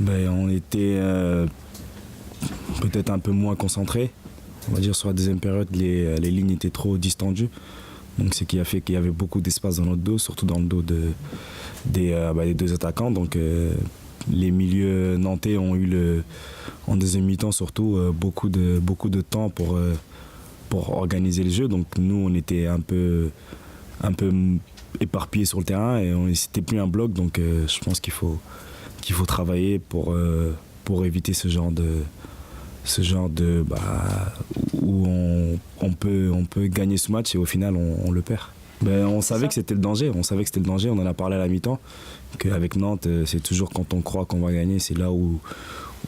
On était peut-être un peu moins concentrés. On va dire sur la deuxième période, les lignes étaient trop distendues. Donc ce qui a fait qu'il y avait beaucoup d'espace dans notre dos, surtout dans le dos des deux attaquants. Donc les milieux nantais ont eu en deuxième mi-temps surtout beaucoup de temps pour organiser le jeu. Donc nous on était un peu éparpillés sur le terrain et c'était plus un bloc. Donc je pense qu'il faut travailler pour éviter ce genre de où on peut gagner ce match et au final on le perd. On savait que c'était le danger, on en a parlé à la mi-temps, qu'avec Nantes c'est toujours quand on croit qu'on va gagner, c'est là où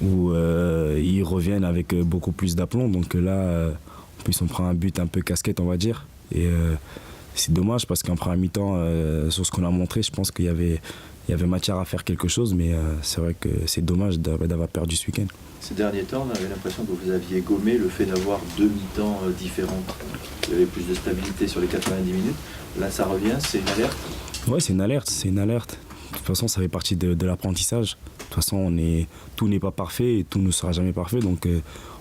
ils reviennent avec beaucoup plus d'aplomb. Donc là en plus on prend un but un peu casquette on va dire et c'est dommage parce qu'en première mi-temps sur ce qu'on a montré je pense qu'il y avait matière à faire quelque chose, mais c'est vrai que c'est dommage d'avoir perdu ce week-end. Ces derniers temps, on avait l'impression que vous aviez gommé le fait d'avoir deux mi-temps différentes. Il y avait plus de stabilité sur les 90 minutes. Là, ça revient, c'est une alerte ? Oui, c'est une alerte. De toute façon, ça fait partie de l'apprentissage. De toute façon, tout n'est pas parfait et tout ne sera jamais parfait. Donc,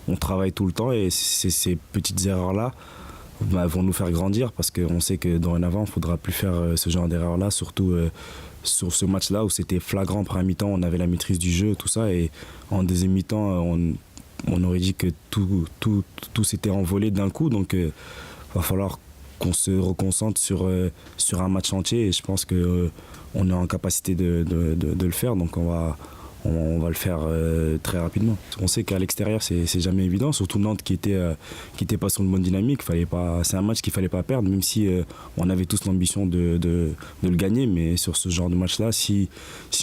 on travaille tout le temps et ces petites erreurs-là vont nous faire grandir parce qu'on sait que dorénavant, il ne faudra plus faire ce genre d'erreurs-là, surtout sur ce match-là où c'était flagrant. Première mi-temps, on avait la maîtrise du jeu, tout ça, et en deuxième mi-temps, on aurait dit que tout s'était envolé d'un coup. Donc, va falloir qu'on se reconcentre sur un match entier et je pense qu'on est en capacité de le faire. Donc, on va le faire très rapidement. On sait qu'à l'extérieur, c'est jamais évident, surtout Nantes qui était pas sur une bonne dynamique. C'est un match qu'il fallait pas perdre, même si on avait tous l'ambition de le gagner. Mais sur ce genre de match-là, si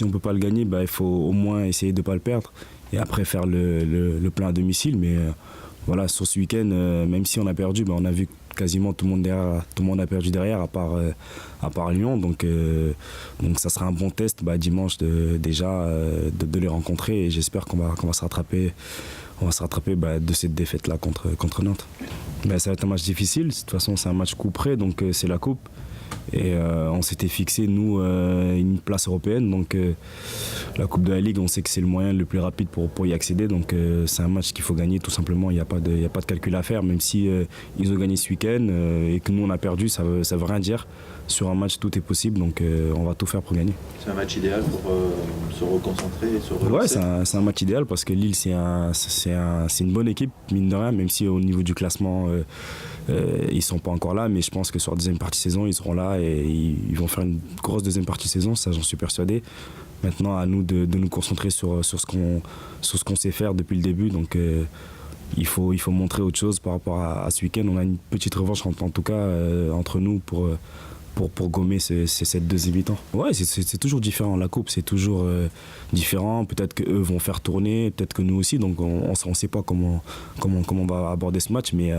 on peut pas le gagner, il faut au moins essayer de pas le perdre et après faire le plein à domicile. Mais voilà, sur ce week-end, même si on a perdu, on a vu quasiment tout le monde a perdu derrière à part Lyon. Donc ça sera un bon test dimanche de les rencontrer et j'espère qu'on va se rattraper de cette défaite là contre Nantes. Ça va être un match difficile, de toute façon c'est un match coup près, donc c'est la coupe et on s'était fixé nous une place européenne, donc la coupe de la Ligue on sait que c'est le moyen le plus rapide pour y accéder, donc c'est un match qu'il faut gagner tout simplement. Il n'y a pas de calcul à faire, même si ils ont gagné ce week-end et que nous on a perdu, ça veut rien dire. Sur un match tout est possible, donc on va tout faire pour gagner. C'est un match idéal pour se reconcentrer et se relancer. Ouais, c'est un match idéal parce que Lille c'est une bonne équipe mine de rien, même si au niveau du classement ils sont pas encore là, mais je pense que sur la deuxième partie de saison ils seront là et ils vont faire une grosse deuxième partie de saison, ça j'en suis persuadé. Maintenant à nous de nous concentrer sur ce qu'on sait faire depuis le début, donc il faut montrer autre chose par rapport à ce week-end. On a une petite revanche en tout cas entre nous pour gommer cette deuxième mi-temps. Ouais, c'est toujours différent. La coupe, c'est toujours différent. Peut-être qu'eux vont faire tourner, peut-être que nous aussi. Donc on ne sait pas comment on va aborder ce match. Mais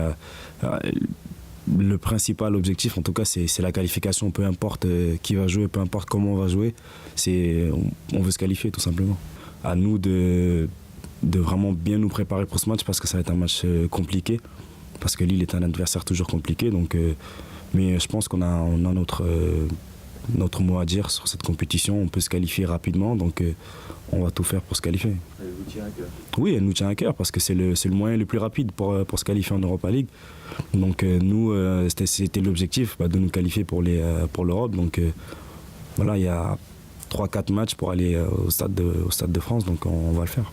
le principal objectif, en tout cas, c'est la qualification. Peu importe qui va jouer, peu importe comment on va jouer. On veut se qualifier, tout simplement. À nous de vraiment bien nous préparer pour ce match parce que ça va être un match compliqué. Parce que Lille est un adversaire toujours compliqué. Donc... mais je pense qu'on a notre mot à dire sur cette compétition. On peut se qualifier rapidement, donc on va tout faire pour se qualifier. Elle vous tient à cœur ? Oui, elle nous tient à cœur parce que c'est le moyen le plus rapide pour se qualifier en Europa League. Donc nous, c'était l'objectif de nous qualifier pour l'Europe. Donc voilà, il y a 3-4 matchs pour aller au Stade de France, donc on va le faire.